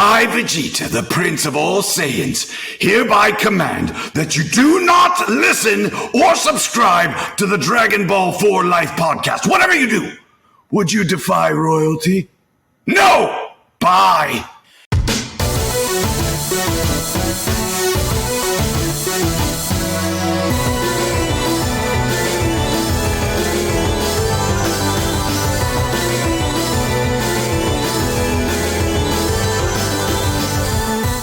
I, Vegeta, the Prince of all Saiyans, hereby command that you do not listen or subscribe to the Dragon Ball 4 Life podcast. Whatever you do, would you defy royalty? No! Bye!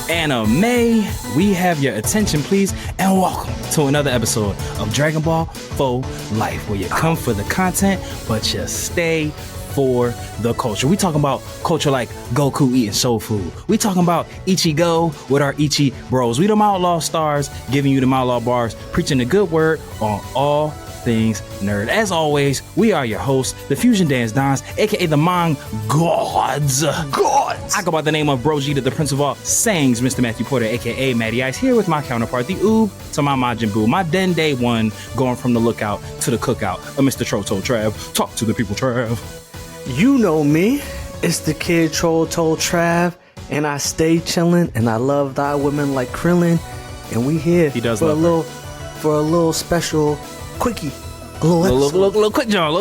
Anime, we have your attention, please, and welcome to another episode of Dragon Ball 4 Life, where you come for the content, but you stay for the culture. We talking about culture like Goku eating soul food. We talking about Ichigo with our Ichi bros. We them outlaw stars, giving you them outlaw bars, preaching the good word on all things nerd. As always, we are your hosts, the Fusion Dance Dons, aka the Mon Gods. I go by the name of Brojita, the Prince of all Sayings, Mr. Matthew Porter, aka Matty Ice, here with my counterpart, the Oob to my Majin Buu, my Den Day one, going from the lookout to the cookout, Mr. Troto Trav. Talk to the people, Trav. You know me, it's the kid Troto Trav, and I stay chillin', and I love thy women like Krillin, and we here for a little special quickie, a little quick John.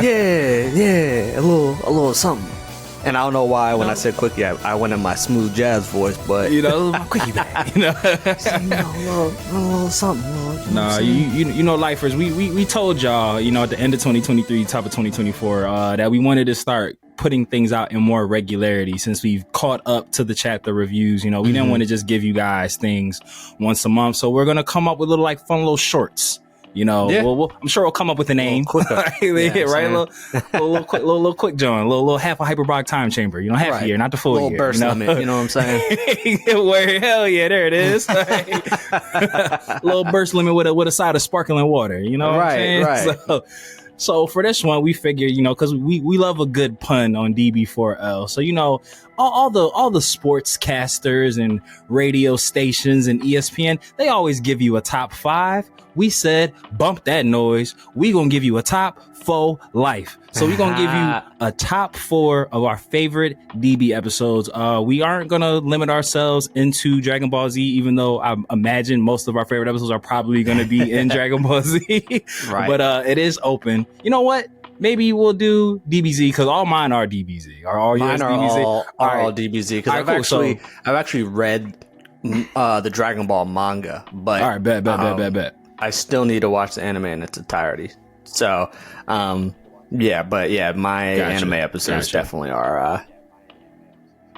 Yeah, a little something. And I don't know why when I said quickie, I went in my smooth jazz voice, but you know, my quickie bag, you know, a little something. Nah, you know, lifers, we told y'all, you know, at the end of 2023, top of 2024, that we wanted to start putting things out in more regularity since we've caught up to the chapter reviews. You know, we didn't want to just give you guys things once a month, so we're gonna come up with little like fun little shorts. You know, yeah. I'm sure we'll come up with a name. Right? Little quick John, little half a hyperbolic time chamber. You know, half a year, not the full little year. Burst limit. You know what I'm saying? Where hell yeah, there it is. Little burst limit with a side of sparkling water. You know, right. So for this one, we figured, you know, because we love a good pun on DB4L. So, you know, all the sportscasters and radio stations and ESPN, they always give you a top 5. We said, bump that noise. We gonna give you a top 4 life. So we're gonna give you a top 4 of our favorite DB episodes. We aren't gonna limit ourselves into Dragon Ball Z, even though I imagine most of our favorite episodes are probably gonna be in Dragon Ball Z. Right. But it is open. You know what? Maybe we'll do DBZ because all mine are DBZ. Are all yours DBZ? All DBZ because I've actually read the Dragon Ball manga, but all right, bet. I still need to watch the anime in its entirety. So, my anime episodes definitely are.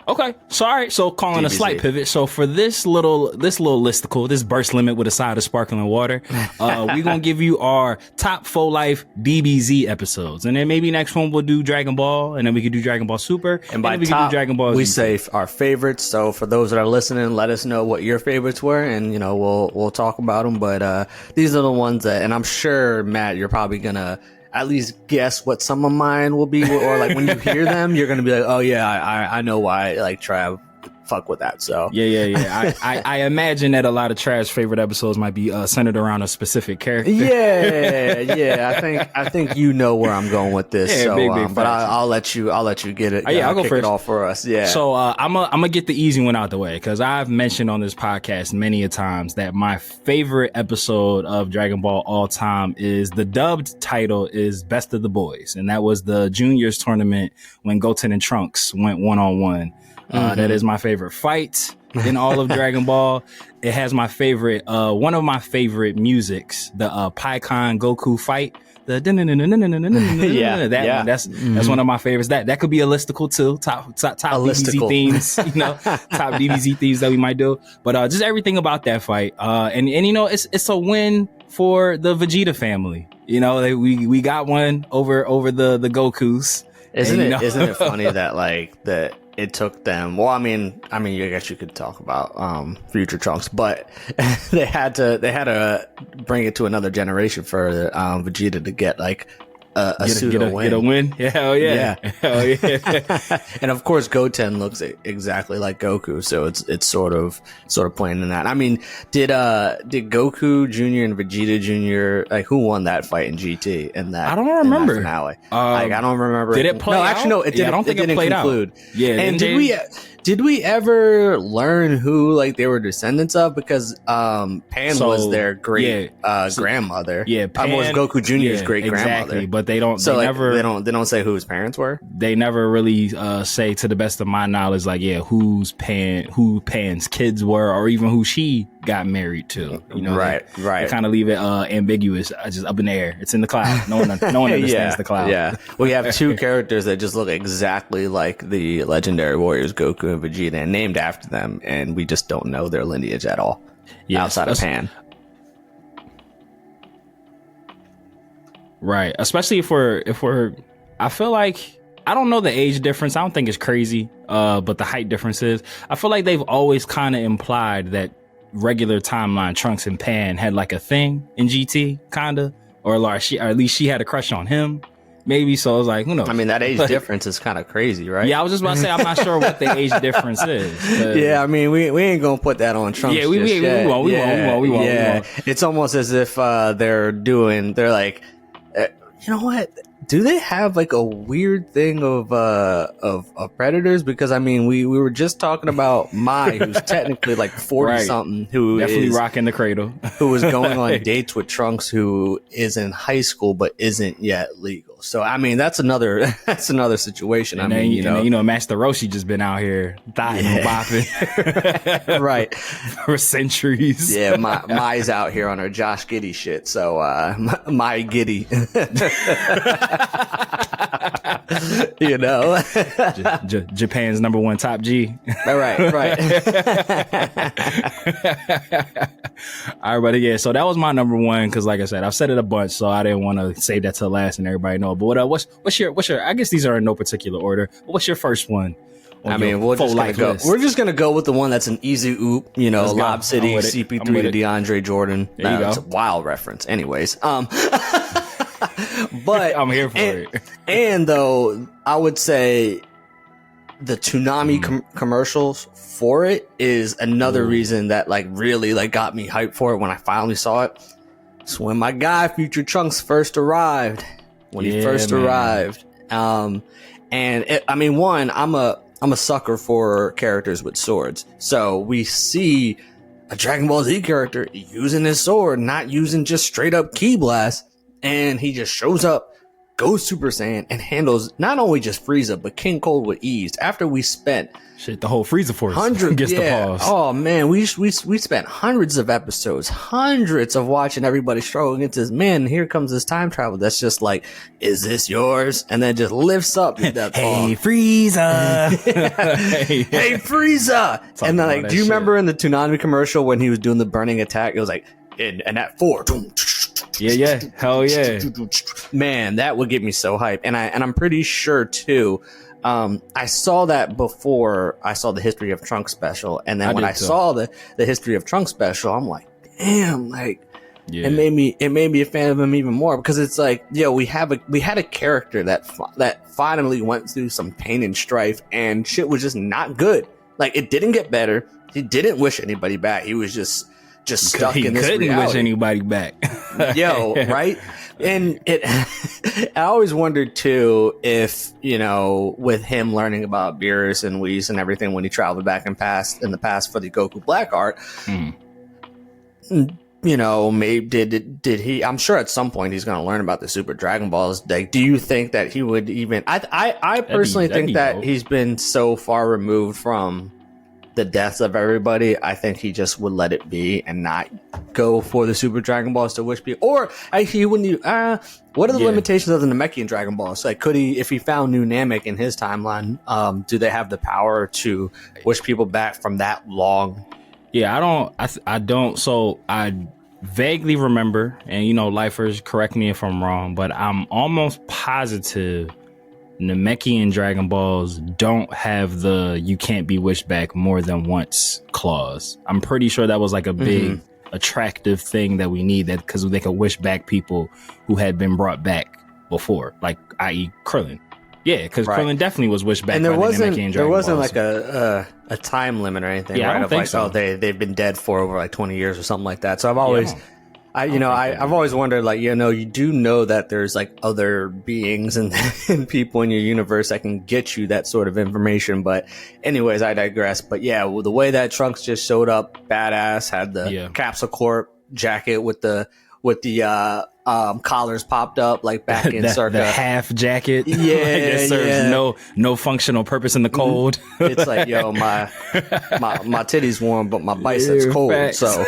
Okay, so all right, so calling DBZ. A slight pivot. So for this little listicle, this burst limit with a side of sparkling water, we're gonna give you our top 4 life DBZ episodes, and then maybe next one we'll do Dragon Ball, and then we could do Dragon Ball Super, and by we top, can do Dragon Ball we Z. say our favorites. So for those that are listening, let us know what your favorites were, and you know we'll talk about them. But these are the ones that, and I'm sure Matt, you're probably gonna at least guess what some of mine will be, or like when you hear them, you're gonna be like, oh yeah, I know why like Trav fuck with that. So yeah. I imagine that a lot of Trav's favorite episodes might be centered around a specific character. Yeah. I think you know where I'm going with this. Yeah, so, big but I'll let you get it. I'll go kick first. It off for us. Yeah. So I'm gonna get the easy one out the way because I've mentioned on this podcast many a times that my favorite episode of Dragon Ball all time is the dubbed title is Best of the Boys, and that was the juniors tournament when Goten and Trunks went 1-on-1. That is my favorite fight in all of Dragon Ball. It has my favorite, one of my favorite musics, the Pikkon Goku fight. The that's one of my favorites. That could be a listicle too. Top DBZ themes, you know, top DBZ themes that we might do. But just everything about that fight. And you know, it's a win for the Vegeta family. You know, we got one over the Gokus. Isn't it funny that like that it took them, well, I mean, I guess you could talk about future Trunks, but they had to bring it to another generation for Vegeta to get like pseudo win. Get a win. Yeah, hell yeah. Hell yeah. And of course, Goten looks exactly like Goku, so it's sort of pointing in that. I mean, did Goku Jr. and Vegeta Jr. like who won that fight in GT? In that I don't remember in that finale. I don't remember. Did it play? No, out? actually, no. It didn't. I don't think it played conclude. out. Yeah. And did we ever learn who like they were descendants of? Because Pan was their great grandmother. Yeah, Pan was Goku Jr.'s great grandmother. Exactly, but they don't. So they like, never. They don't say who his parents were. They never really say, to the best of my knowledge, like who Pan's kids were, or even who she got married to. You know, right. They kind of leave it ambiguous, just up in the air. It's in the cloud. No one understands the cloud. Yeah, we have two characters that just look exactly like the legendary warriors Goku and Vegeta, and named after them, and we just don't know their lineage at all. Outside of Pan. Right. Especially if we're I feel like, I don't know the age difference. I don't think it's crazy. But the height difference is, I feel like they've always kind of implied that regular timeline Trunks and Pan had like a thing in GT, kind of, or at least she had a crush on him. Maybe. So I was like, who knows? I mean, that age difference is kind of crazy, right? Yeah, I was just about to say, I'm not sure what the age difference is. Yeah, I mean, we ain't gonna put that on Trunks. Yeah, we won't. It's almost as if they're like, you know what? Do they have like a weird thing of predators? Because I mean, we were just talking about Mai, who's technically like 40 something, who definitely is rocking the cradle, who is going on dates with Trunks, who is in high school but isn't yet legal. So I mean, that's another situation. And Master Roshi just been out here dying and bopping, right, for centuries. Yeah, Mai's out here on her Josh Giddey shit. So Mai Giddey. You know, Japan's #1 top G. Right. All right, buddy. Yeah, so that was my #1 because, like I said, I've said it a bunch, so I didn't want to say that to last and everybody know. But what's your? I guess these are in no particular order. But what's your first one? I mean, we're just gonna go with the one that's an easy oop. You know, Lob City, CP3 to DeAndre Jordan. That's a wild reference. Anyways, but I'm here for it. And though I would say the Toonami commercials for it is another reason that like really like got me hyped for it when I finally saw it. It's when my guy Future Trunks first arrived. Arrived. And I mean, one, I'm a sucker for characters with swords. So we see a Dragon Ball Z character using his sword, not using just straight up ki blast. And he just shows up, goes Super Saiyan, and handles not only just Frieza, but King Cold with ease. After we spent the whole Frieza force gets the pause. Oh man, we spent hundreds of episodes, hundreds of watching everybody struggle against this man. And here comes this time travel that's just like, is this yours? And then just lifts up. Hey Frieza! Hey Frieza! And then like, do you remember in the Toonami commercial when he was doing the burning attack? It was like, and at 4. Yeah, hell yeah, man, that would get me so hyped. And I'm pretty sure too. I saw that before I saw the History of Trunks special, and then when I saw the History of Trunks special, I'm like, damn, like it made me a fan of him even more, because it's like, we had a character that finally went through some pain and strife, and shit was just not good. Like, it didn't get better. He didn't wish anybody back. He was just stuck in this reality. He couldn't wish anybody back. Right? And I always wondered too if, with him learning about Beerus and Whis and everything when he traveled back in the past for the Goku Black art, maybe did he? I'm sure at some point he's going to learn about the Super Dragon Balls. Like, do you think that he would even? I personally think that he's been so far removed from the deaths of everybody. I think he just would let it be and not go for the Super Dragon Balls to wish people, or he wouldn't. What are the limitations of the Namekian Dragon Balls? Like, could he, if he found new Namek in his timeline, do they have the power to wish people back from that long? Yeah, I don't. So I vaguely remember, and lifers, correct me if I'm wrong, but I'm almost positive Namekian Dragon Balls don't have the "you can't be wished back more than once" clause. I'm pretty sure that was like a big attractive thing that we need, that because they could wish back people who had been brought back before, like i.e. Krillin. Yeah, because Right. Krillin definitely was wished back. And there by wasn't Namek in Dragon Ball, like so. a time limit or anything, Yeah, I right? don't Of think like, so. oh, they've been dead for over like 20 years or something like that. So I've always, Yeah. I've always wondered, like, you do know that there's like other beings and, and people in your universe that can get you that sort of information. But anyways, I digress. But yeah, well, the way that Trunks just showed up, badass, had the Capsule Corp jacket with the collars popped up like back in circa the half jacket. Yeah, that serves no functional purpose in the cold. It's like, yo, my titties warm, but my biceps cold. Facts. So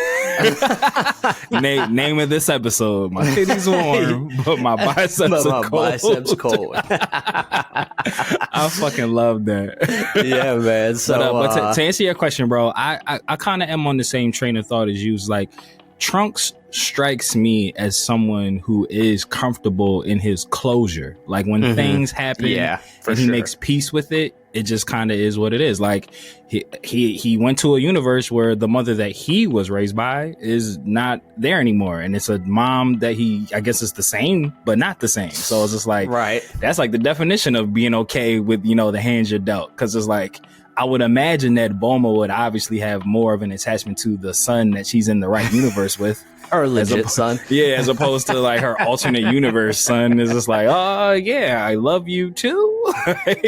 name of this episode: my titties warm, but my biceps are cold. Biceps cold. I fucking love that. Yeah, man. So, but to answer your question, bro, I kind of am on the same train of thought as you. Like, Trunks strikes me as someone who is comfortable in his closure. Like, when things happen and he makes peace with it, it just kind of is what it is. Like, he went to a universe where the mother that he was raised by is not there anymore, and it's a mom that I guess is the same but not the same. So it's just like, right, that's like the definition of being okay with, the hands you're dealt. Because it's like, I would imagine that Bulma would obviously have more of an attachment to the son that she's in the right universe with. Her legit son. Yeah, as opposed to like her alternate universe son is just like, oh yeah, I love you too.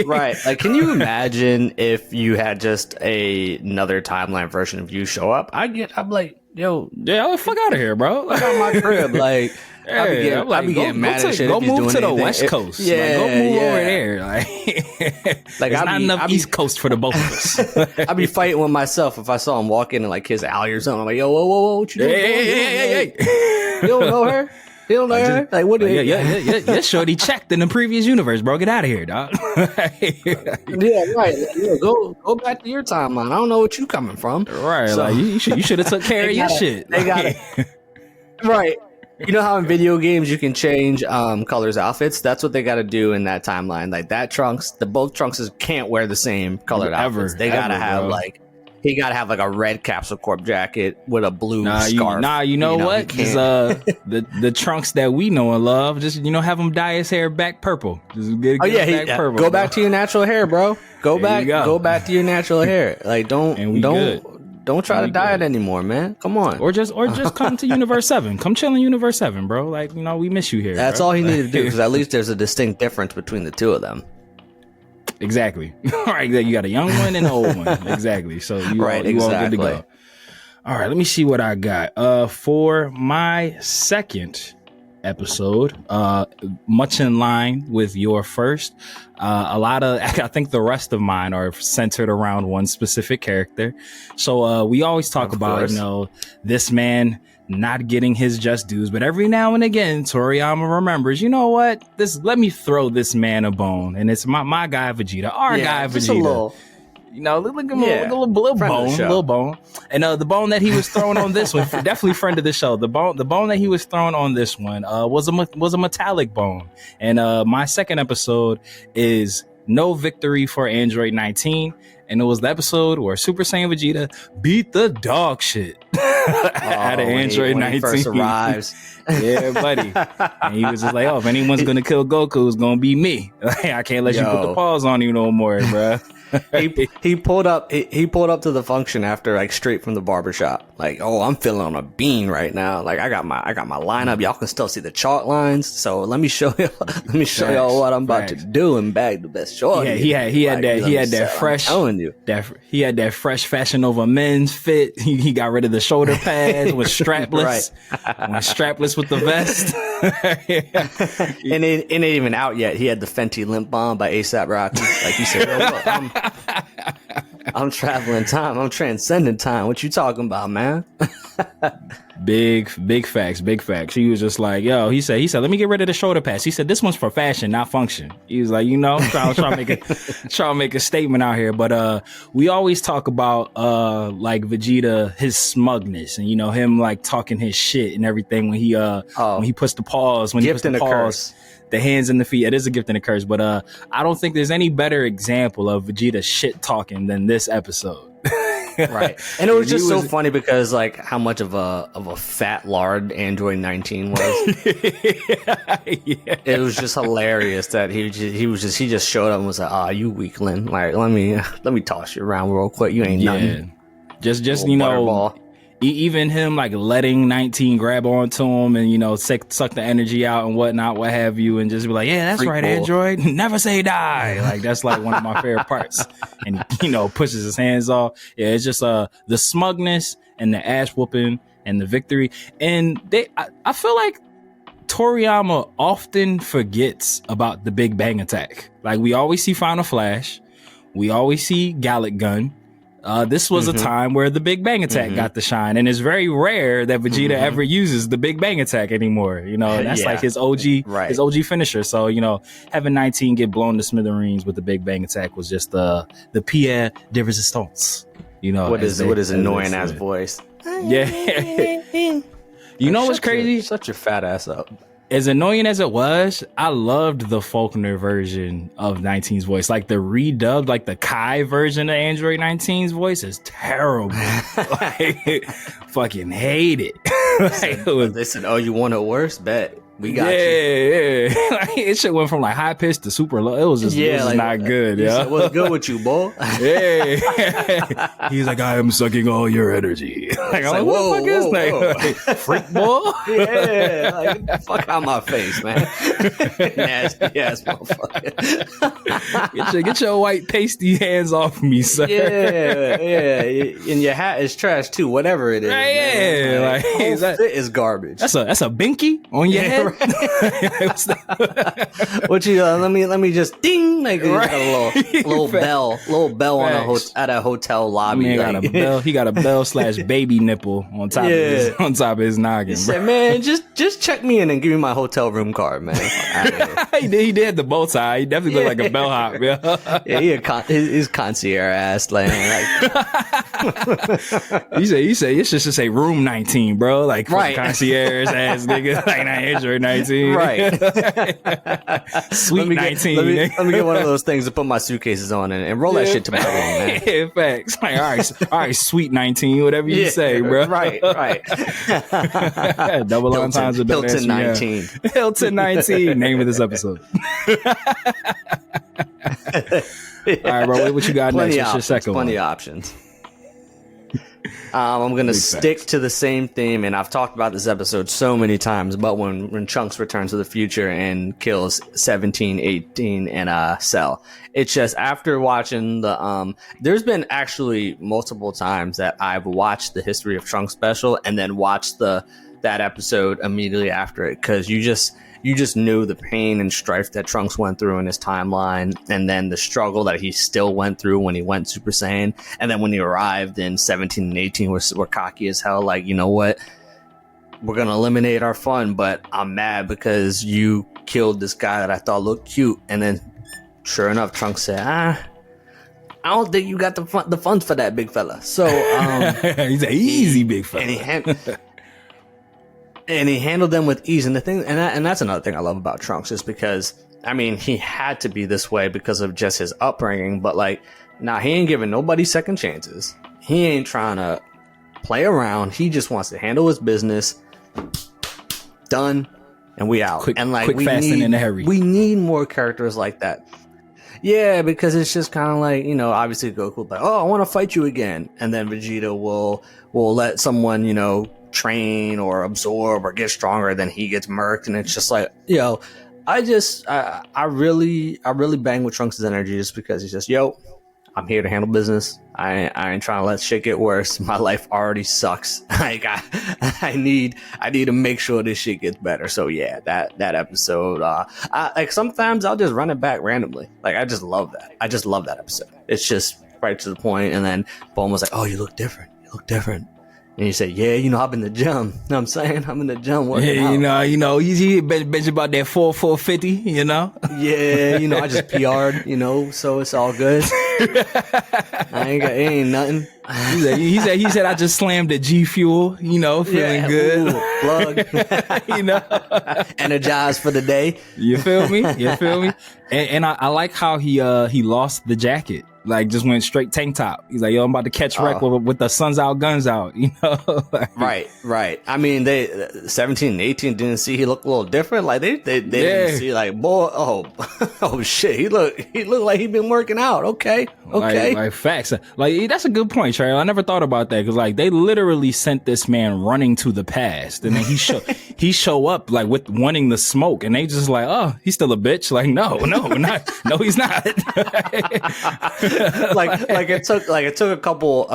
Right. Like, can you imagine if you had just another timeline version of you show up? I'm like, yo, yeah, fuck out of here, bro. Fuck out my crib. Like, yeah, I'd be getting mad at shit. Go if he's move doing to the anything. West Coast. Yeah, like, go move yeah. over there. Like there's not enough East Coast for the both of us. I'd be fighting with myself if I saw him walk in like his alley or something. I'm like, yo, whoa, what you doing? Hey. You don't know her? You don't know her? Like, what? Yeah, shorty checked in the previous universe, bro. Get out of here, dog. Yeah, right. Like, go back to your timeline. I don't know what you coming from. Right. So, like you should have took care of your shit. They got it. Right. You know how in video games you can change colors outfits? That's what they got to do in that timeline. Like, that Trunks, both Trunkses can't wear the same colored outfits. They got to have he got to have like a red Capsule Corp jacket with a blue scarf. You know what? Because the Trunks that we know and love, just have him dye his hair back purple. Just get back purple. Go back to your natural hair, bro. Go back to your natural hair. Like, don't try to dye it anymore, man. Come on. Or just come to Universe 7. Come chill in Universe 7, bro. Like, we miss you here. That's all he needed to do, because at least there's a distinct difference between the two of them. Exactly. All right, you got a young one and an old one. Exactly. So you all good to go. All right, let me see what I got. For my second episode, much in line with your first, I think the rest of mine are centered around one specific character. So we always talk about, this man not getting his just dues, but every now and again Toriyama remembers, let me throw this man a bone, and it's my guy Vegeta, guy Vegeta. Look at him, little bone. And the bone that he was throwing on this one, definitely friend of the show. The bone that he was throwing on this one was a metallic bone. And my second episode is No Victory for Android 19. And it was the episode where Super Saiyan Vegeta beat the dog shit out of Android 19. When he first arrives. Yeah, buddy. And he was just like, if anyone's going to kill Goku, it's going to be me. I can't let you put the paws on you no more, bro. he pulled up to the function after, like, straight from the barbershop. Like, I'm feeling on a bean right now. Like, I got my lineup. Y'all can still see the chart lines. So let me show y'all what I'm about to do and bag the best short. Yeah, he had that fresh. I'm telling you, he had that fresh Fashion Nova men's fit. He got rid of the shoulder pads, was strapless. Went strapless with the vest. And it ain't even out yet. He had the Fenty Limp Bomb by A$AP Rocky. Like you said, look, I'm traveling time. I'm transcending time. What you talking about, man? Big facts. He was just like, he said, let me get rid of the shoulder pads. He said, this one's for fashion, not function. He was like, trying to make a statement out here. But we always talk about like Vegeta, his smugness, and him like talking his shit and everything when he puts the paws, curse. The hands and the feet. It is a gift and a curse, but I don't think there's any better example of Vegeta shit talking than this episode. Right. And it was just so funny because like how much of a fat lard Android 19 was. Yeah. It was just hilarious that he just showed up and was like, you weakling. Like, let me toss you around real quick. You ain't nothing. Just you know, butterball. Even him like letting 19 grab onto him and, you know, suck the energy out and whatnot, what have you, and just be like, yeah, that's Freak right, bull. Android. Never say die. Like, that's like one of my favorite parts. And, you know, pushes his hands off. Yeah, it's just the smugness and the ass whooping and the victory. And I feel like Toriyama often forgets about the Big Bang Attack. Like, we always see Final Flash. We always see Gallic Gun. This was a time where the Big Bang Attack got the shine, and it's very rare that Vegeta ever uses the Big Bang Attack anymore. You know, that's like his OG finisher. So, you know, having 19 get blown to smithereens with the Big Bang Attack was just the Pierre de Resistance. You know, what is annoying ass voice? Yeah. You know what's crazy? Shut your fat ass up. As annoying as it was, I loved the Faulconer version of 19's voice. Like the redubbed, like the Kai version of Android 19's voice is terrible. Like, fucking hate it. Like, they said, you want it worse? Bet. We got you. Yeah. Like, it shit went from like high pitched to super low. It was just, not good. Yeah. What's good with you, boy? Yeah. He's like, I am sucking all your energy. Like, I'm like, what the fuck is that? Like, freak boy? Yeah. Like, fuck out my face, man. Nasty ass motherfucker. Get your white pasty hands off me, sir. Yeah. And your hat is trash too, whatever it is. Right, yeah. Like, whole fit is garbage. That's a binky on your head. Right. What you let me just ding, like a little bell on at a hotel lobby. Man, got a bell. He got a bell / baby nipple on top of his noggin. He said, man, just check me in and give me my hotel room card, man. He did the bow tie. He definitely looked like a bellhop. Yeah, his concierge ass, like he said it should say room 19, bro. Like concierge ass nigga, like not Android 19, right? Sweet 19. Let me get one of those things to put my suitcases on and roll that shit to my room, man. Yeah, facts. Like, all right, sweet 19, whatever you say, bro. Right. Double entendres of Hilton 19. Hilton 19. Name of this episode. All right, bro. What you got next? What's your second one? Plenty of options. I'm going to stick to the same theme, and I've talked about this episode so many times, but when Trunks returns to the future and kills 17, 18, and Cell. It's just after watching there's been actually multiple times that I've watched the History of Trunks special and then watched that episode immediately after it, because you just knew the pain and strife that Trunks went through in his timeline, and then the struggle that he still went through when he went Super Saiyan. And then when he arrived in 17 and 18, we're cocky as hell. Like, you know what? We're going to eliminate our fun, but I'm mad because you killed this guy that I thought looked cute. And then, sure enough, Trunks said, I don't think you got the funds for that, big fella. So, he's an easy big fella. And he handled them with ease. And and that's another thing I love about Trunks, is because, I mean, he had to be this way because of just his upbringing. But like, he ain't giving nobody second chances. He ain't trying to play around. He just wants to handle his business. Done. And we out. Quick, fast, and in a hurry. We need more characters like that. Yeah, because it's just kind of like, you know, obviously Goku like, I want to fight you again. And then Vegeta will let someone, you know, train or absorb or get stronger, then he gets murked. And it's just like, I really bang with Trunks' energy just because he's just, I'm here to handle business. I ain't trying to let shit get worse. My life already sucks. Like, I need to make sure this shit gets better. So yeah, that episode, like sometimes I'll just run it back randomly. Like, I just love that. I just love that episode. It's just right to the point. And then Bone was like, oh, you look different. And you say, yeah, you know, I'm in the gym. You know what I'm saying? I'm in the gym working out. You know, you bet about that 450, you know? Yeah, you know, I just PR'd, you know, so it's all good. It ain't nothing. He said I just slammed the G Fuel, feeling good. Ooh, plug. Energized for the day. You feel me? And I like how he lost the jacket. Like, just went straight tank top. He's like, yo, I'm about to catch wreck with the suns out, guns out, Right. I mean, they 17 and 18 didn't see he looked a little different. Like they didn't see like, boy, oh shit, he looked like he'd been working out. Okay. Like facts. Like, that's a good point, Trey. I never thought about that because like they literally sent this man running to the past, and then he show up like with wanting the smoke, and they just like, oh, he's still a bitch. Like, no, he's not. like it took a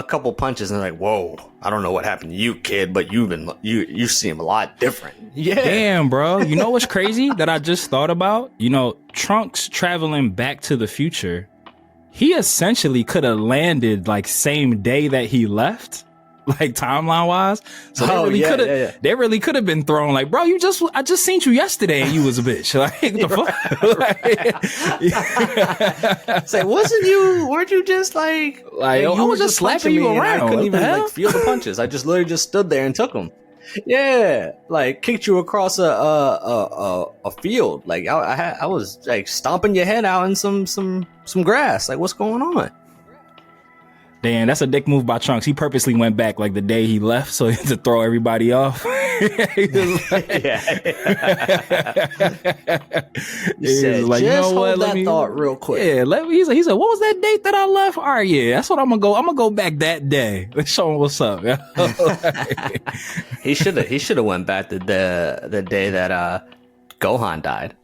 couple punches and like, whoa, I don't know what happened to you, kid, but you seem a lot different. Yeah. Damn, bro. You know what's crazy that I just thought about? Trunks traveling back to the future, he essentially could have landed like same day that he left. Like timeline wise, so they really could have been thrown. Like, bro, I just seen you yesterday and you was a bitch. Like, the fuck? Say, weren't you just like I was just slapping you around? I couldn't even like feel the punches. I just literally just stood there and took them. Yeah, like kicked you across a field. Like I was like stomping your head out in some grass. Like, what's going on? Damn, that's a dick move by Trunks. He purposely went back like the day he left so he had to throw everybody off. He was like, you know what? Let me thought real quick. Yeah, he said, what was that date that I left? All right, yeah, that's what I'm gonna go. I'm gonna go back that day. Let's show him what's up. He should have went back to the day that Gohan died.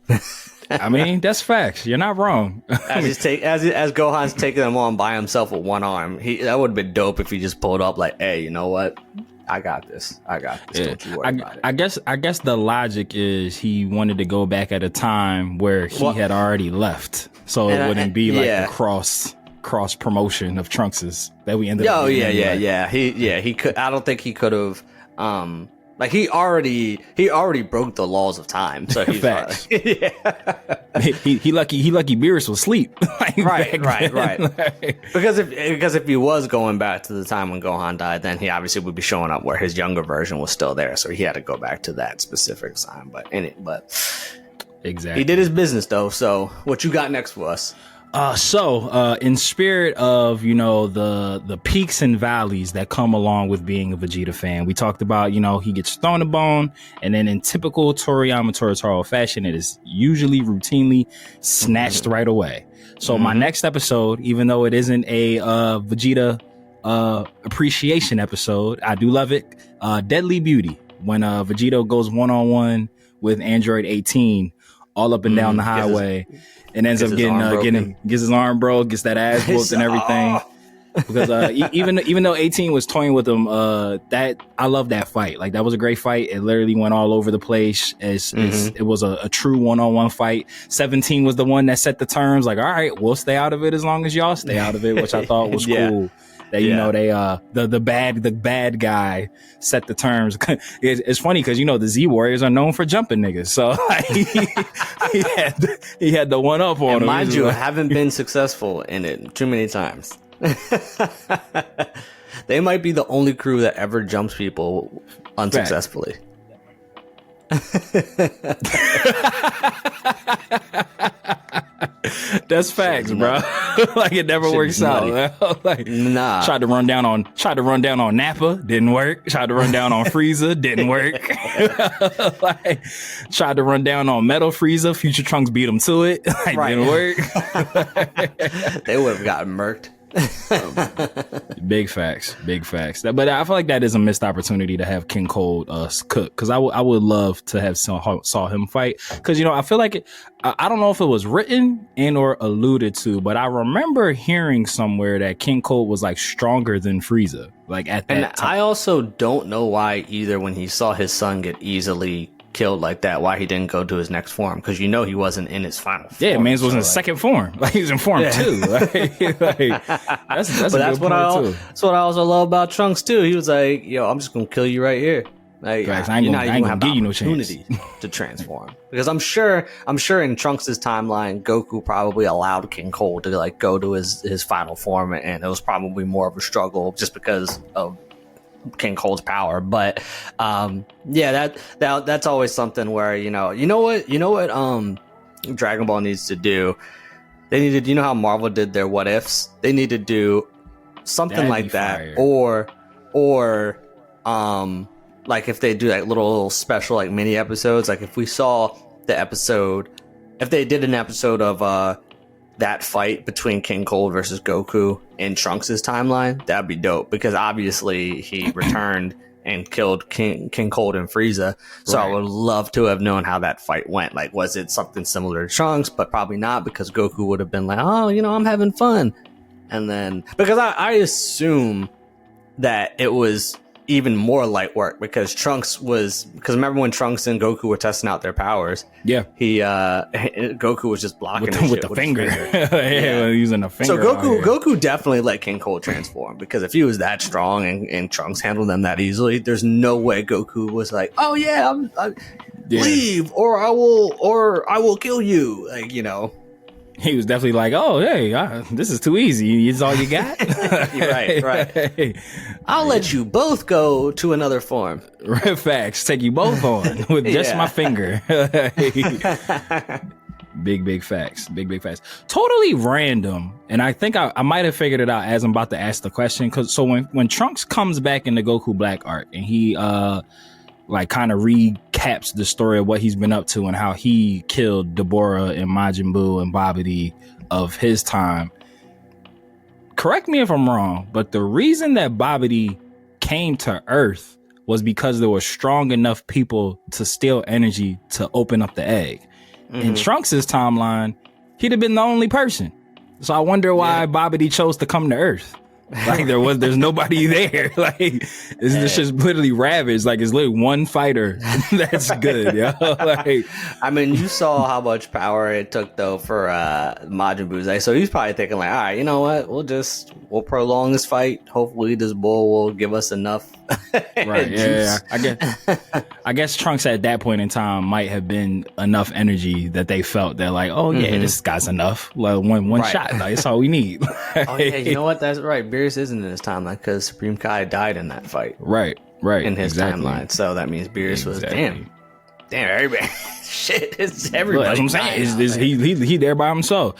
I mean, that's facts. You're not wrong. As Gohan's taking him on by himself with one arm, that would have been dope if he just pulled up like, "Hey, you know what? I got this. Yeah. Don't you worry about it." I guess the logic is he wanted to go back at a time where he had already left, so it wouldn't be like the cross promotion of Trunks's that we ended up. He could. I don't think he could have. Like he already broke the laws of time. So he's facts. He lucky Beerus was asleep. Like, right. Because if he was going back to the time when Gohan died, then he obviously would be showing up where his younger version was still there. So he had to go back to that specific time. But exactly, he did his business though. So what you got next for us? In spirit of, the peaks and valleys that come along with being a Vegeta fan, we talked about, he gets thrown a bone, and then in typical Toriyama Toritaro fashion, it is usually routinely snatched right away. So my next episode, even though it isn't a Vegeta appreciation episode, I do love it. Deadly Beauty, when Vegeta goes one-on-one with Android 18 all up and down the highway. And ends up gets his arm broke, gets that ass whooped and everything. Because even though 18 was toying with him, that I love that fight. Like, that was a great fight. It literally went all over the place. It was a true one-on-one fight. 17 was the one that set the terms. Like, all right, we'll stay out of it as long as y'all stay out of it, which I thought was cool. That they the bad guy set the terms. It's funny because the Z Warriors are known for jumping niggas, so he had the one up on him. Mind you, I haven't been successful in it too many times. They might be the only crew that ever jumps people unsuccessfully. That's facts, bro. Like, it never works out. Like, nah. Tried to run down on Nappa, didn't work. Tried to run down on Frieza, didn't work. Like, tried to run down on Metal Frieza, Future Trunks beat him to it. Like, didn't work. They would have gotten murked. Big facts. But I feel like that is a missed opportunity to have King Cold cook, because I would love to have saw him fight, because I feel like I don't know if it was written and or alluded to, but I remember hearing somewhere that King Cold was like stronger than Frieza, like at that time. I also don't know why either, when he saw his son get easily killed like that, why he didn't go to his next form, because he wasn't in his final form. Yeah, man's was in second form. Like, he was in form 2. That's what I also love about Trunks too. He was like, yo, I'm just gonna kill you right here. Like, Correct. I ain't gonna give you no chance to transform, because I'm sure in Trunks' timeline, Goku probably allowed King Cold to like go to his final form, and it was probably more of a struggle just because of King Cold's power. But yeah, that's always something where you know what Dragon Ball needs to do. They needed, you know how Marvel did their what ifs? They need to do something like that, or like if they do like little special like mini episodes, like if we saw the episode, if they did an episode of that fight between King Cold versus Goku in Trunks' timeline, that'd be dope, because obviously he returned and killed King Cold and Frieza. So right. I would love to have known how that fight went. Like, was it something similar to Trunks? But probably not, because Goku would have been like, oh, I'm having fun. And then, because I assume that it was even more light work, because remember when Trunks and Goku were testing out their powers? Yeah. Goku was just blocking with the finger. Yeah, using the finger. So Goku definitely let King Cold transform, because if he was that strong and Trunks handled them that easily, there's no way Goku was like, oh yeah, leave, or I will kill you. Like, he was definitely like, oh, hey, this is too easy. It's all you got? right. I'll let you both go to another form. Right, facts. Take you both on with just my finger. Big facts. Big facts. Totally random. And I think I might have figured it out as I'm about to ask the question. So when Trunks comes back in the Goku Black arc, and he like kind of recaps the story of what he's been up to and how he killed Deborah and Majin Buu and Babidi of his time. Correct me if I'm wrong, but the reason that Babidi came to Earth was because there were strong enough people to steal energy to open up the egg. Mm-hmm. In Trunks' timeline, he'd have been the only person. So I wonder why Babidi chose to come to Earth. Like there's nobody there. Like it's just literally ravaged. Like it's literally one fighter that's good. Like, I mean, you saw how much power it took though for Majin Buu. So he's probably thinking like, all right, you know what? We'll prolong this fight. Hopefully this bull will give us enough. Right. Yeah. I guess Trunks at that point in time might have been enough energy that they felt that like, oh yeah, this guy's enough. Like one shot. Like, that's all we need. Oh yeah, you know what? That's right. Beerus isn't in his timeline because Supreme Kai died in that fight. Right. In his timeline. So that means Beerus was damn, everybody. Shit, it's everybody. That's what I'm saying. He there by himself.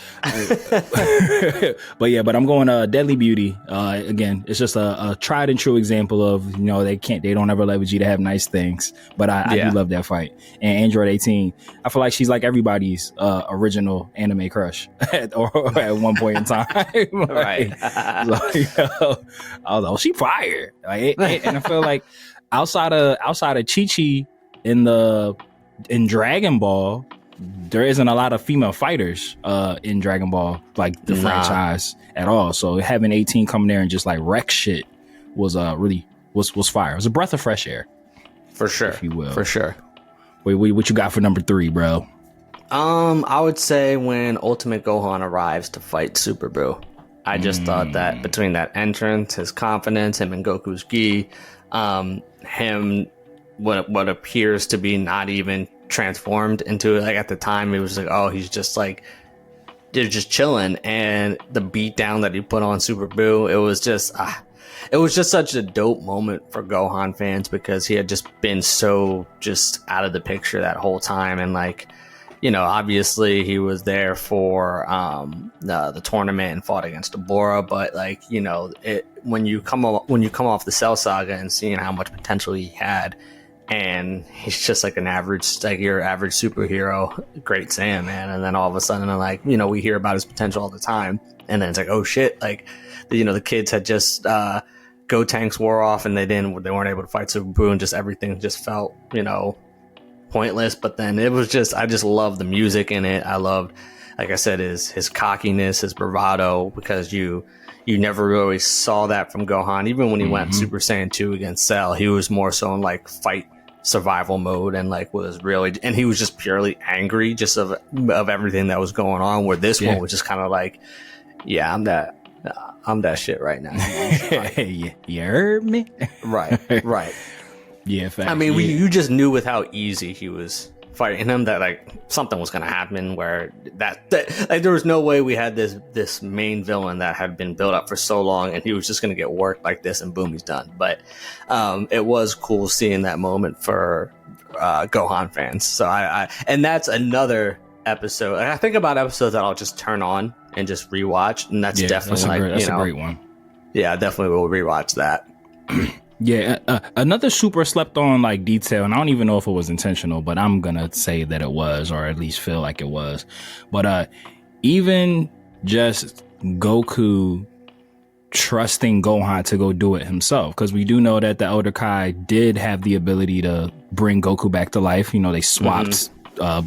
But I'm going Deadly Beauty. Again, it's just a tried and true example of they don't ever let Vegeta have nice things. But I do love that fight. And Android 18, I feel like she's like everybody's original anime crush at one point in time. Right. Although she fire. And I feel like outside of Chi-Chi in Dragon Ball, there isn't a lot of female fighters in Dragon Ball, like the franchise at all. So having 18 come there and just like wreck shit was really was fire. It was a breath of fresh air, for sure, if you will. For sure. Wait, what you got for number 3, bro? I would say when Ultimate Gohan arrives to fight Super Buu. I just thought that between that entrance, his confidence, him and Goku's gi, him. What appears to be not even transformed into, like, at the time it was like, oh, he's just like, they're just chilling, and the beat down that he put on Super Buu, it was just such a dope moment for Gohan fans, because he had just been so just out of the picture that whole time. And like, obviously he was there for the tournament and fought against Deborah, but like, when you come off the Cell Saga and seeing how much potential he had, and he's just like your average superhero, Great Saiyan, man. And then all of a sudden, like, we hear about his potential all the time, and then it's like, oh shit, like, the kids had just Gotenks wore off, and they weren't able to fight Super Buu, and just everything just felt pointless. But then it was just, I just loved the music in it. I loved, like I said, his cockiness, his bravado, because you never really saw that from Gohan. Even when he went Super Saiyan 2 against Cell, he was more so in like fight survival mode, and like and he was just purely angry just of everything that was going on, where this one was just kind of like, yeah, I'm that shit right now. You heard me? Right. Yeah, fact. I mean, you just knew with how easy he was fighting him that like something was going to happen where that like there was no way we had this main villain that had been built up for so long and he was just going to get worked like this and boom, he's done. But it was cool seeing that moment for Gohan fans. So I and that's another episode. I think about episodes that I'll just turn on and just rewatch, and that's definitely that's a great one. Yeah, I definitely will rewatch that. Yeah, another super slept on like detail, and I don't even know if it was intentional, but I'm gonna say that it was, or at least feel like it was. But even just Goku trusting Gohan to go do it himself, because we do know that the Elder Kai did have the ability to bring Goku back to life. You know, they swapped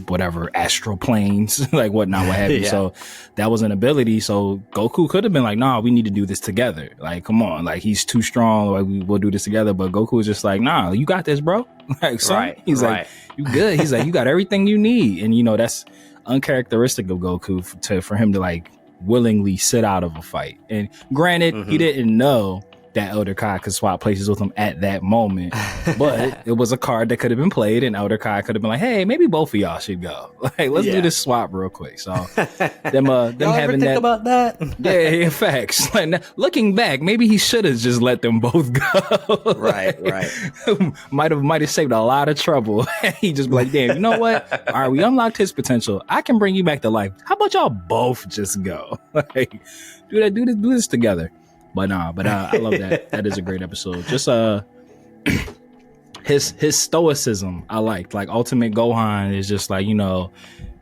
whatever astral planes, like whatnot, what have you. So that was an ability. So Goku could have been like, nah, we need to do this together. Like, come on, like he's too strong. Like we'll do this together. But Goku was just like, nah, you got this, bro. Like, son, he's like, you good. He's like, you got everything you need. And you know, that's uncharacteristic of Goku for him to like willingly sit out of a fight. And granted, he didn't know that Elder Kai could swap places with him at that moment, but it was a card that could have been played, and Elder Kai could have been like, hey, maybe both of y'all should go. Like, let's do this swap real quick. So them having that about that. yeah, facts. Like, looking back, maybe he should have just let them both go. right might have saved a lot of trouble. He just be like, damn, you know what, all right, we unlocked his potential, I can bring you back to life, how about y'all both just go? Like, do this together. But I love that. That is a great episode. Just his stoicism I liked. Like Ultimate Gohan is just like, you know,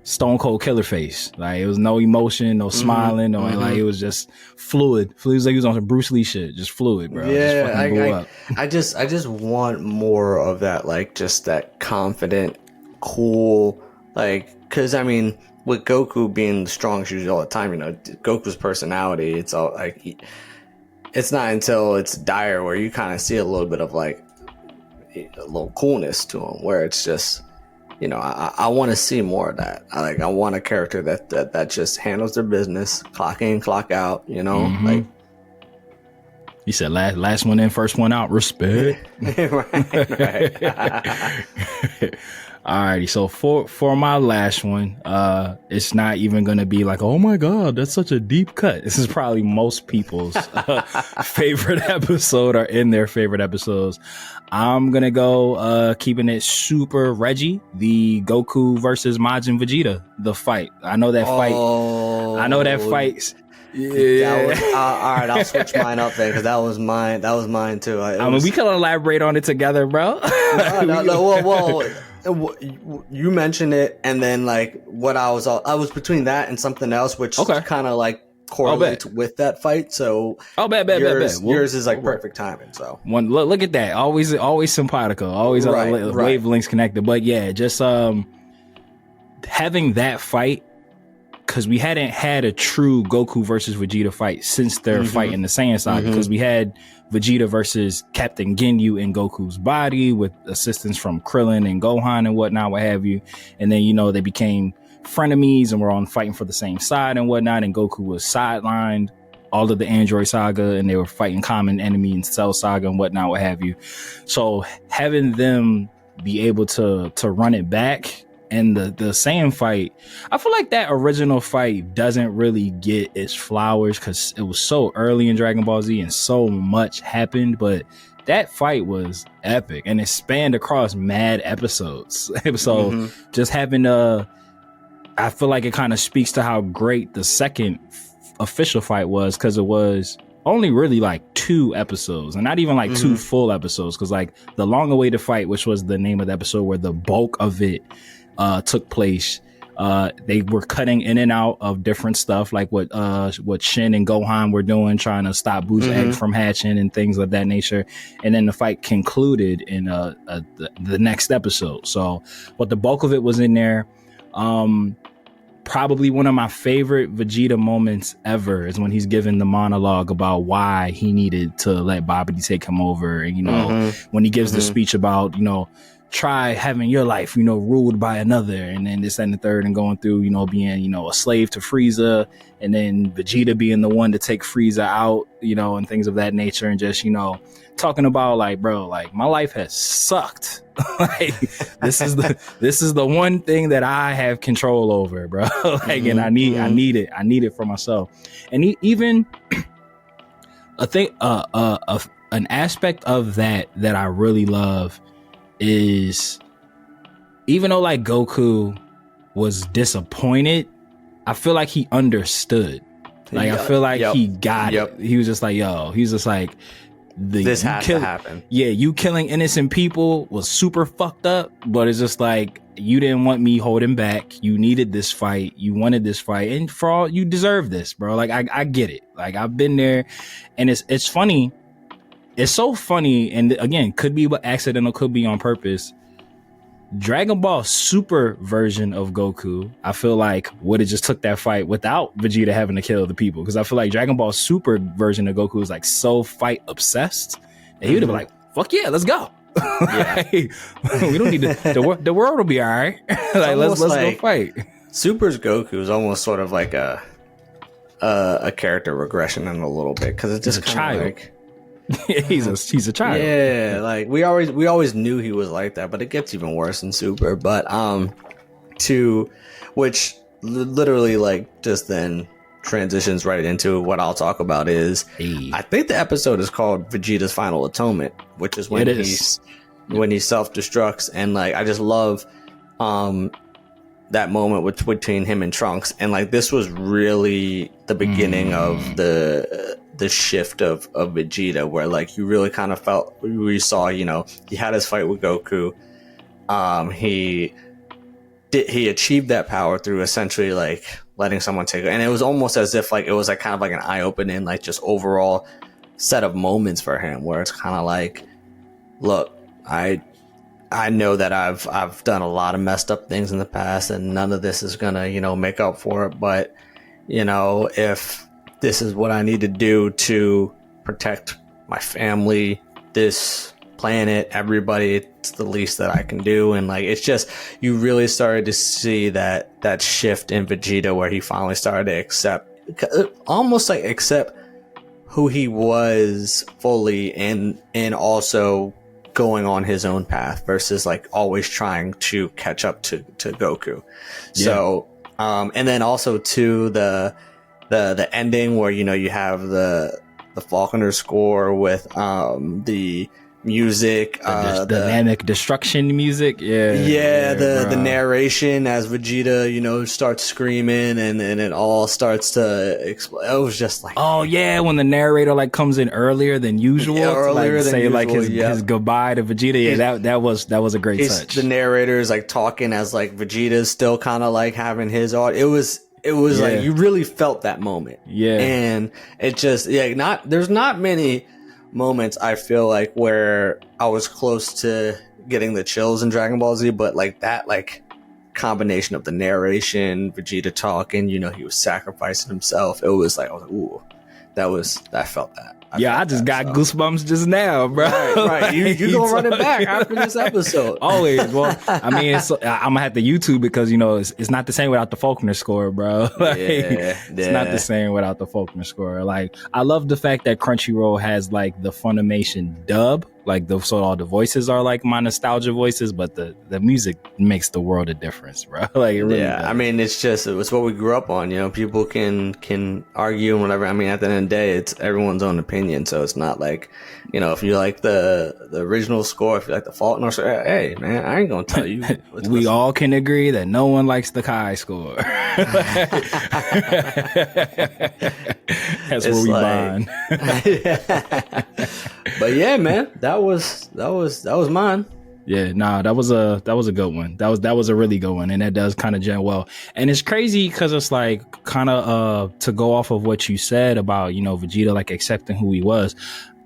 stone cold killer face. Like it was no emotion, no smiling, no like it was just fluid. It was like he was on some Bruce Lee shit, just fluid, bro. Yeah, I just want more of that, like just that confident, cool, like, because I mean, with Goku being the strongest usually all the time, you know, Goku's personality, it's all like it's not until it's dire where you kind of see a little bit of like a little coolness to him, where it's just, you know, I want to see more of that. I want a character that just handles their business, clock in, clock out, you know, like. You said last one in, first one out. Respect. right. Alrighty, so for my last one, it's not even gonna be like, oh my god, that's such a deep cut. This is probably most people's favorite episode, or in their favorite episodes. I'm gonna go keeping it super Reggie, the Goku versus Majin Vegeta, the fight. I know that fight. Yeah. All right, I'll switch mine up then, because that was mine too. I mean, we can elaborate on it together, bro. No. Well, you mentioned it, and then like what I was between that and something else, which kind of like correlates with that fight. So yours is like perfect timing. So look at that, always simpatico, always wavelengths connected. But yeah, just having that fight, because we hadn't had a true Goku versus Vegeta fight since their fight in the Saiyan Saga, because we had Vegeta versus Captain Ginyu in Goku's body with assistance from Krillin and Gohan and whatnot, what have you. And then, you know, they became frenemies and were on fighting for the same side and whatnot. And Goku was sidelined all of the Android Saga, and they were fighting common enemy in Cell Saga and whatnot, what have you. So having them be able to run it back. And the Saiyan fight, I feel like that original fight doesn't really get its flowers because it was so early in Dragon Ball Z and so much happened. But that fight was epic, and it spanned across mad episodes. So just having I feel like it kind of speaks to how great the second official fight was, because it was only really like 2 episodes, and not even like 2 full episodes, because like the long awaited fight, which was the name of the episode where the bulk of it took place, they were cutting in and out of different stuff, like what Shin and Gohan were doing, trying to stop Boo's egg from hatching and things of that nature. And then the fight concluded in the next episode. So, but the bulk of it was in there. Probably one of my favorite Vegeta moments ever is when he's giving the monologue about why he needed to let Babidi take him over. And, you know, when he gives the speech about, you know, try having your life, ruled by another, and then this and the third, and going through, being, a slave to Frieza, and then Vegeta being the one to take Frieza out, and things of that nature, and just, talking about like, bro, like my life has sucked. Like this is the one thing that I have control over, bro. Like, and I need it for myself. And even a thing, an aspect of that I really love is, even though like Goku was disappointed, I feel like he understood. Like, I feel like he got it. He was just like, this has to happen. Yeah, you killing innocent people was super fucked up, but it's just like, you didn't want me holding back. You needed this fight. You wanted this fight, and for all, you deserve this, bro. Like, I get it. Like, I've been there, and it's funny. It's so funny, and again, could be accidental, could be on purpose. Dragon Ball Super version of Goku, I feel like would have just took that fight without Vegeta having to kill the people, because I feel like Dragon Ball Super version of Goku is like so fight obsessed that he would have been like, "Fuck yeah, let's go." Yeah. We don't need to. The world will be all right. Like, let's go fight. Super's Goku is almost sort of like a character regression in a little bit, because it's just kind of like. he's a child. Yeah, like we always knew he was like that, but it gets even worse in Super. But which literally like just then transitions right into what I'll talk about is, I think the episode is called Vegeta's Final Atonement, which is when he self-destructs, and like I just love that moment between him and Trunks, and like this was really the beginning of the shift of Vegeta, where like you really kind of felt, we saw, he had his fight with Goku. He achieved that power through essentially like letting someone take it, and it was almost as if like it was like kind of like an eye-opening, like just overall set of moments for him, where it's kind of like, look, I know that I've done a lot of messed up things in the past, and none of this is gonna make up for it, but if this is what I need to do to protect my family, this planet, everybody, it's the least that I can do. And like, it's just, you really started to see that shift in Vegeta, where he finally started to accept who he was fully, and also going on his own path versus like always trying to catch up to Goku. Yeah. So, and then also to the ending where, you have the Faulconer score with the music, the dynamic destruction music. The narration as Vegeta, starts screaming and it all starts to explode. It was just like, oh yeah, when the narrator like comes in earlier than usual, his goodbye to Vegeta. Yeah, that was a great touch. The narrator is like talking as like Vegeta's still kind of like having his art. It was like, you really felt that moment. Yeah. And it just, there's not many moments I feel like where I was close to getting the chills in Dragon Ball Z, but like that, like combination of the narration, Vegeta talking, he was sacrificing himself. It was like, I was like, ooh, I felt that. I just got goosebumps just now, bro. Right. You gonna run it back after this episode? Always. Well, I mean, I'm gonna have to YouTube, because it's not the same without the Faulconer score, bro. It's not the same without the Faulconer score. Like, I love the fact that Crunchyroll has like the Funimation dub, like so all the voices are like my nostalgia voices, but the music makes the world a difference, bro. Like, it really does. I mean, it's what we grew up on. People can argue and whatever. I mean, at the end of the day, it's everyone's own opinion. So it's not like, if you like the original score, if you like the Faulconer score, hey man, I ain't gonna tell you. We all can agree that no one likes the Kai score. That's where we bond. But yeah, man, that was mine. Yeah, that was a good one. That was a really good one, and that does kind of gel well. And it's crazy because it's like kind of to go off of what you said about Vegeta like accepting who he was.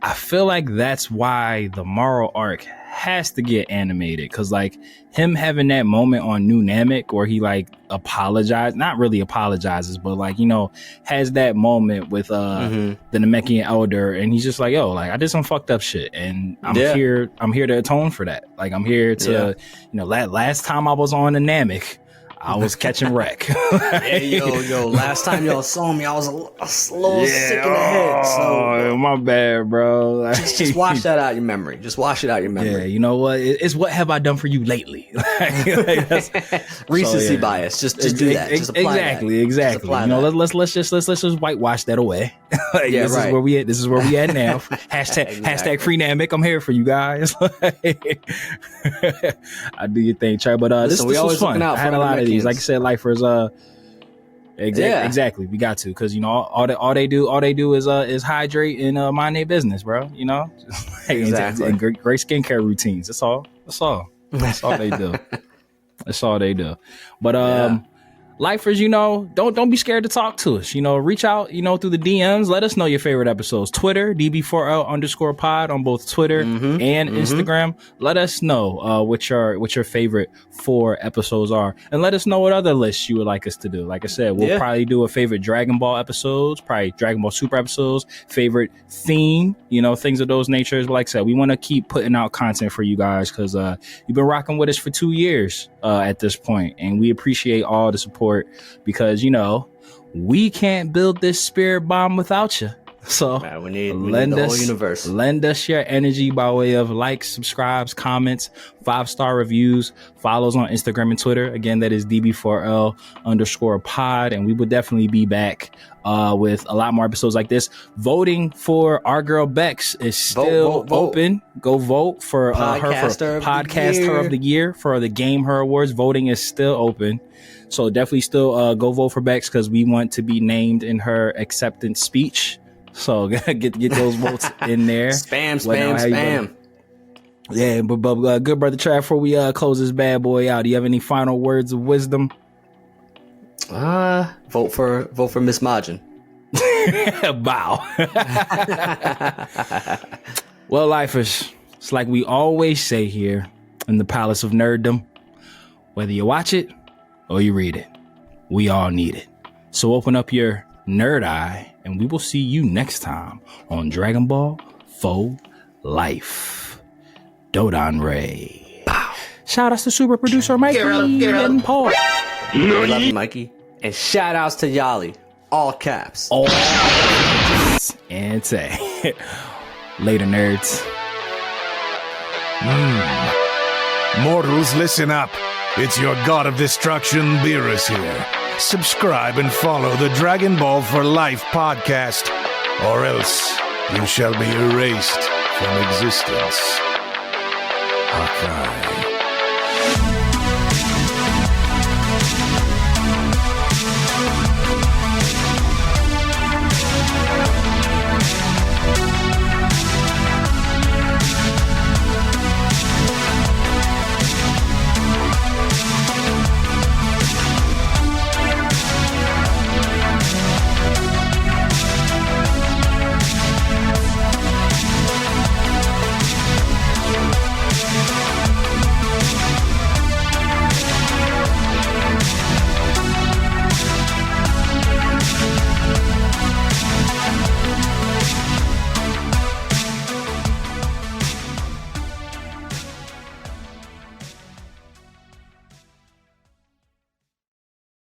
I feel like that's why the Moro arc has to get animated, because like him having that moment on New Namek where he like not really apologizes, but like, you know, has that moment with the Namekian elder, and he's just like, yo, like I did some fucked up shit, and I'm here to atone for that. Like I'm here to, you know, last time I was on the Namek, I was catching wreck. Hey, yo, last time y'all saw me, I was a little sick in the head. So my bad, bro. Like, just wash that out your memory. Just wash it out your memory. Yeah, you know what? It's what have I done for you lately? Recency bias. Just do that. Just apply exactly. You know, let's just whitewash that away. Like, this is where we at. This is where we at now. Hashtag free Namek. I'm here for you guys. I do your thing, Trey. But this was fun. I had a lot of these. Like I said, lifers. Exactly. We got to, because you know all they do is hydrate and mind their business, bro. You know, exactly. And great skincare routines. That's all they do. That's all they do. But lifers, you know, don't be scared to talk to us. You know, reach out, you know, through the DMs. Let us know your favorite episodes. Twitter, DB4L_pod on both Twitter and Instagram. Let us know what your favorite 4 episodes are, and let us know what other lists you would like us to do. Like I said, we'll probably do a favorite Dragon Ball episodes, probably Dragon Ball Super episodes, favorite theme, you know, things of those natures. But like I said, we want to keep putting out content for you guys, because you've been rocking with us for 2 years at this point, and we appreciate all the support, because you know we can't build this spirit bomb without you. So man, we need the whole universe. Lend us your energy by way of likes, subscribes, comments, 5-star reviews, follows on Instagram and Twitter. Again, that is DB4L_pod, and we will definitely be back with a lot more episodes like this. Voting for our girl Bex is still open. Go vote for her for Podcaster of the Year for the Game Her Awards. Voting is still open. So definitely still go vote for Bex, because we want to be named in her acceptance speech. So get those votes in there. Spam. Yeah, but good brother Trav, before we close this bad boy out, do you have any final words of wisdom? Vote for Miss Majin. Bow. Well, lifers, it's like we always say here in the Palace of Nerddom: whether you watch it or you read it, we all need it. So open up your nerd eye, and we will see you next time on Dragon Ball FO Life. Dodon Ray. Pow. Shout outs to super producer Mikey and Paul. Love you, Mikey. And shout outs to Yali. All caps. All caps. And say, later, nerds. Mortals, listen up. It's your god of destruction, Beerus here. Subscribe and follow the Dragon Ball for Life podcast, or else you shall be erased from existence. Hakai.